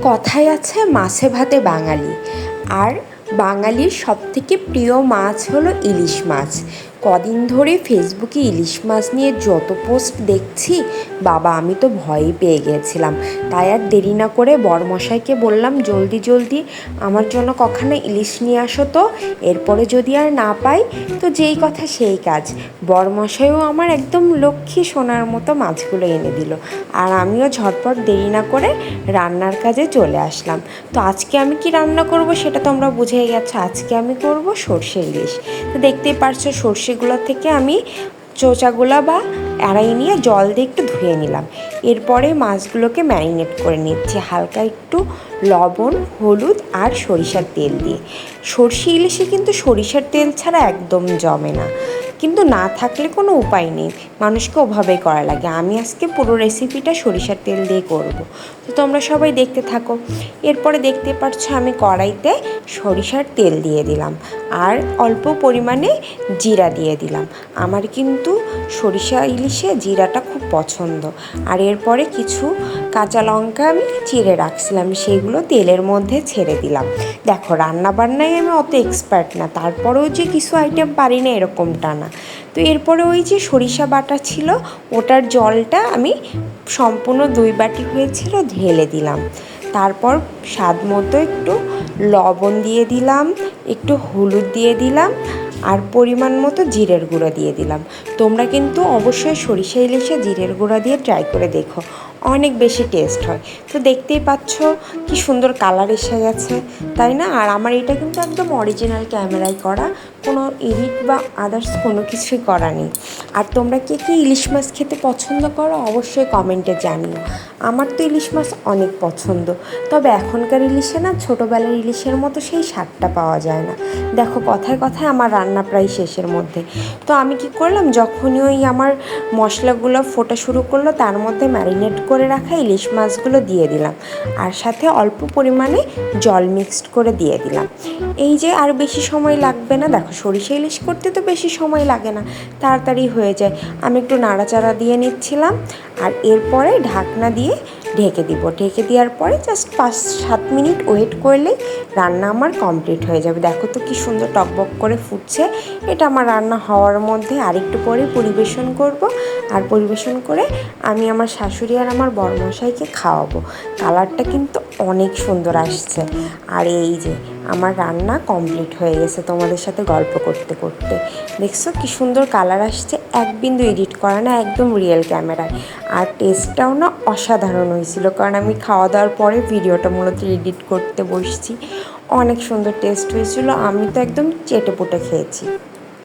কথায় আছে মাছে ভাতে বাঙালি। আর বাঙালির সবথেকে প্রিয় মাছ হলো ইলিশ মাছ। কদিন ধরে ফেসবুকে ইলিশ মাছ নিয়ে যত পোস্ট দেখছি, বাবা আমি তো ভয়ই পেয়ে গিয়েছিলাম। তাই আর দেরি না করে বরমশাইকে বললাম, জলদি জলদি আমার জন্য কখনো ইলিশ নিয়ে আসো তো। এরপরে যদি আর না পাই তো যেই কথা সেই কাজ। বরমশাইও আমার একদম লক্ষ্মী সোনার মতো মাছগুলো এনে দিল। আর আমিও ঝটপট দেরি না করে রান্নার কাজে চলে আসলাম। তো আজকে আমি কি রান্না করব সেটা তোমরা বুঝেই গেছো। আজকে আমি করব সর্ষে ইলিশ। তো দেখতেই পারছো সর্ষেগুলো থেকে আমি চোচাগুলো বা এড়াই নিয়ে জল দিয়ে একটু ধুয়ে নিলাম। এরপরে মাছগুলোকে ম্যারিনেট করে নিচ্ছি হালকা একটু লবণ, হলুদ আর সরিষার তেল দিয়ে। সর্ষে ইলিশে কিন্তু সরিষার তেল ছাড়া একদম জমে না, কিন্তু না থাকলে কোনো উপায় নেই, মানুষকে ওভাবেই করা লাগে। আমি আজকে পুরো রেসিপিটা সরিষার তেল দিয়ে করব। তো তোমরা সবাই দেখতে থাকো। এরপরে দেখতে পাচ্ছ আমি কড়াইতে সরিষার তেল দিয়ে দিলাম আর অল্প পরিমাণে জিরা দিয়ে দিলাম। আমার কিন্তু সরিষা ইলিশে জিরাটা খুব পছন্দ। আর এরপরে কিছু কাঁচা লঙ্কা আমি চিড়ে রাখছিলাম, সেগুলো তেলের মধ্যে ছেড়ে দিলাম। দেখো রান্না বান্নায় আমি অত এক্সপার্ট না, তারপরেও যে কিছু আইটেম পারি না এরকমটা না। তো এরপরে ওই যে সরিষা বাটা ছিল ওটার জলটা আমি সম্পূর্ণ 2 বাটি হয়েছিল ঢেলে দিলাম। তারপর স্বাদ মতো একটু লবণ দিয়ে দিলাম, একটু হলুদ দিয়ে দিলাম আর পরিমাণ মতো জিরের গুঁড়ো দিয়ে দিলাম। তোমরা কিন্তু অবশ্যই সরিষা ইলিশে জিরের গুঁড়ো দিয়ে ট্রাই করে দেখো, অনেক বেশি টেস্ট হয়। তো দেখতেই পাচ্ছ কি সুন্দর কালার এসে গেছে, তাই না? আর আমার এটা কিন্তু একদম অরিজিনাল ক্যামেরায় করা, কোনো এডিট বা আদার্স কোনো কিছুই করা নেই। আর তোমরা কে কে ইলিশ মাছ খেতে পছন্দ করো অবশ্যই কমেন্টে জানিও। আমার তো ইলিশ মাছ অনেক পছন্দ, তবে এখনকার ইলিশে না ছোটোবেলার ইলিশের মতো সেই স্বাদটা পাওয়া যায় না। দেখো কথায় কথায় আমার রান্না প্রায় শেষের মধ্যে। তো আমি কি করলাম, যখনই ওই আমার মশলাগুলো ফোটা শুরু করলো তার মধ্যে ম্যারিনেট করে রাখা ইলিশ মাছগুলো দিয়ে দিলাম আর সাথে অল্প পরিমাণে জল মিক্সড করে দিয়ে দিলাম। এই যে আর বেশি সময় লাগবে না, দেখো সরিষা ইলিশ করতে তো বেশি সময় লাগে না, তাড়াতাড়ি হয়ে যায়। আমি একটু নাড়াচাড়া দিয়ে নিচ্ছিলাম আর এরপরে ঢাকনা দিয়ে ঢেকে দিব। ঢেকে দেওয়ার পরে জাস্ট 5-7 মিনিট ওয়েট করলেই রান্না আমার কমপ্লিট হয়ে যাবে। দেখো তো কি সুন্দর টকবক করে ফুটছে। এটা আমার রান্না হওয়ার মধ্যে আরেকটু পরে পরিবেশন করব। আর পরিবেশন করে আমি আমার শাশুড়ি আর আমার বড়মশাইকে খাওয়াবো। কালারটা কিন্তু অনেক সুন্দর আসছে। আর এই যে আমার রান্না কমপ্লিট হয়ে গেছে তোমাদের সাথে গল্প করতে করতে। দেখছো কি সুন্দর কালার আসছে, এক বিন্দু এডিট করা না, একদম রিয়েল ক্যামেরায়। আর টেস্টটাও না অসাধারণ হয়েছিল, কারণ আমি খাওয়া দাওয়ার পরে ভিডিওটা মূলত এডিট করতে বসছি। অনেক সুন্দর টেস্ট হয়েছিল, আমি তো একদম চেটেপুটে খেয়েছি।